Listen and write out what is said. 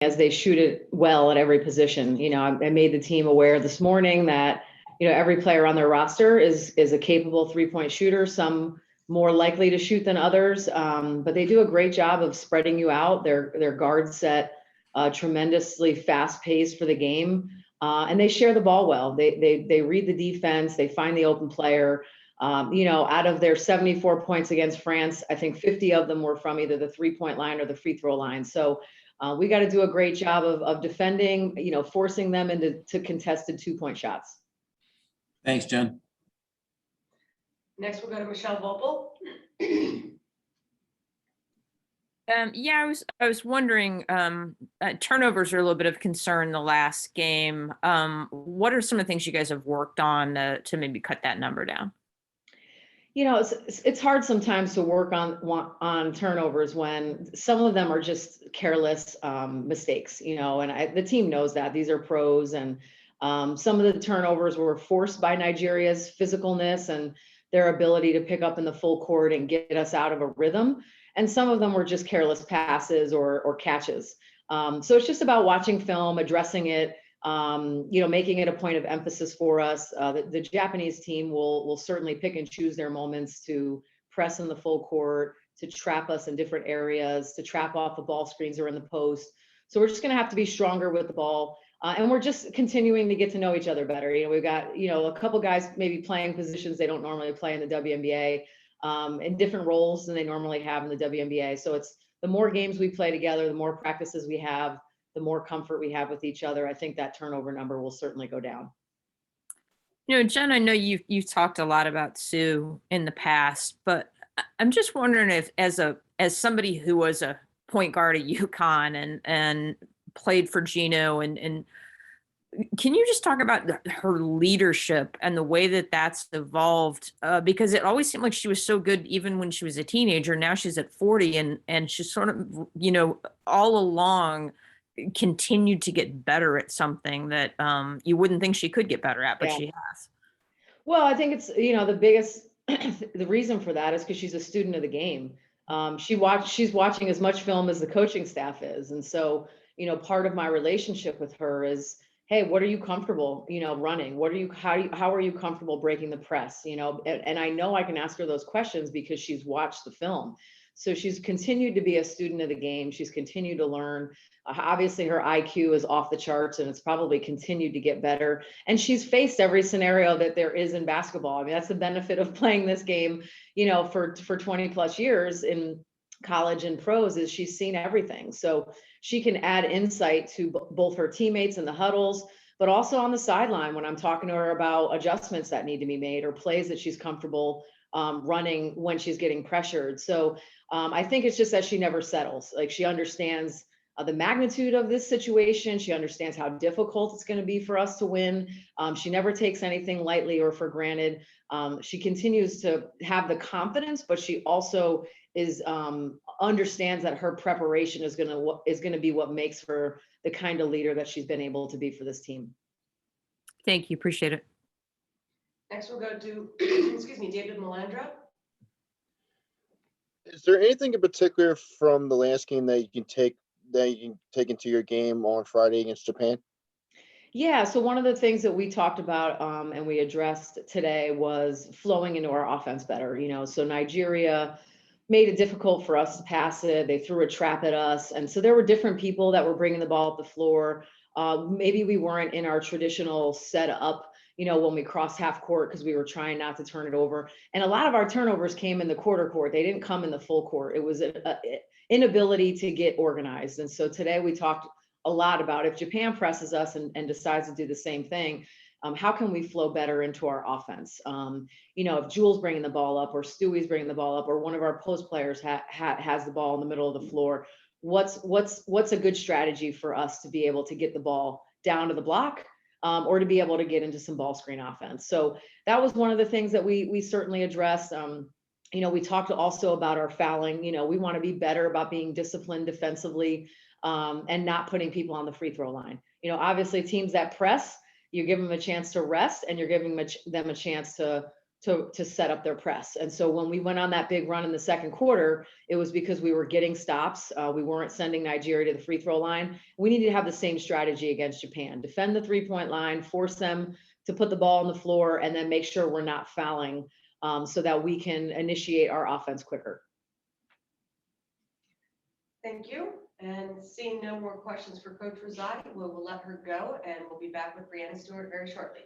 as they shoot it well at every position. I made the team aware this morning that, every player on their roster is a capable 3-point shooter, some more likely to shoot than others. But they do a great job of spreading you out. Their guards set tremendously fast pace for the game. And they share the ball well. They read the defense, they find the open player. Out of their 74 points against France, I think 50 of them were from either the 3-point line or the free throw line. So we got to do a great job of defending, forcing them into contested 2-point shots. Thanks, Jen. Next, we'll go to Michelle Vopel. Yeah, I was wondering, turnovers are a little bit of concern the last game. What are some of the things you guys have worked on to maybe cut that number down? It's hard sometimes to work on turnovers when some of them are just careless mistakes, and the team knows that these are pros, and some of the turnovers were forced by Nigeria's physicalness and their ability to pick up in the full court and get us out of a rhythm. And some of them were just careless passes or catches. So it's just about watching film, addressing it, making it a point of emphasis for us. The Japanese team will certainly pick and choose their moments to press in the full court, to trap us in different areas, to trap off the ball screens or in the post. So we're just going to have to be stronger with the ball. And we're just continuing to get to know each other better. We've got, a couple guys maybe playing positions they don't normally play in the WNBA, in different roles than they normally have in the WNBA. So it's the more games we play together, the more practices we have, the more comfort we have with each other. I think that turnover number will certainly go down. Jen, I know you've talked a lot about Sue in the past, but I'm just wondering if, as somebody who was a point guard at UConn and played for Gino, and can you just talk about her leadership and the way that that's evolved? Because it always seemed like she was so good even when she was a teenager. Now she's at 40 and she's sort of, all along continued to get better at something that you wouldn't think she could get better at, but she has. Well, I think it's, the biggest, the reason for that is because she's a student of the game. She's watching as much film as the coaching staff is. And so, part of my relationship with her is, hey, what are you comfortable, running? How are you comfortable breaking the press? And I know I can ask her those questions because she's watched the film. So she's continued to be a student of the game. She's continued to learn. Obviously, her IQ is off the charts, and it's probably continued to get better. And she's faced every scenario that there is in basketball. I mean, that's the benefit of playing this game, for 20 plus years in college and pros, is she's seen everything. So she can add insight to both her teammates in the huddles, but also on the sideline when I'm talking to her about adjustments that need to be made or plays that she's comfortable running when she's getting pressured. So I think it's just that she never settles. Like, she understands the magnitude of this situation. She understands how difficult it's going to be for us to win. She never takes anything lightly or for granted. She continues to have the confidence, but she also understands that her preparation is going to be what makes her the kind of leader that she's been able to be for this team. Thank you. Appreciate it. Next, we'll go to, David Melandra. Is there anything in particular from the last game that you can take into your game on Friday against Japan? Yeah, so one of the things that we talked about and we addressed today was flowing into our offense better. So Nigeria made it difficult for us to pass it. They threw a trap at us. And so there were different people that were bringing the ball up the floor. Maybe we weren't in our traditional setup, when we crossed half court, because we were trying not to turn it over. And a lot of our turnovers came in the quarter court. They didn't come in the full court. It was an inability to get organized. And so today we talked a lot about, if Japan presses us and decides to do the same thing, how can we flow better into our offense? If Jules bringing the ball up or Stewie's bringing the ball up or one of our post players has the ball in the middle of the floor, what's a good strategy for us to be able to get the ball down to the block or to be able to get into some ball screen offense? So that was one of the things that we certainly addressed. We talked also about our fouling. We want to be better about being disciplined defensively and not putting people on the free throw line. Obviously teams that press, you give them a chance to rest and you're giving them a chance to to set up their press. And so when we went on that big run in the second quarter, it was because we were getting stops. We weren't sending Nigeria to the free throw line. We needed to have the same strategy against Japan. Defend the 3-point line, force them to put the ball on the floor, and then make sure we're not fouling, so that we can initiate our offense quicker. Thank you. And seeing no more questions for Coach Rizzotti, we'll let her go, and we'll be back with Brianna Stewart very shortly.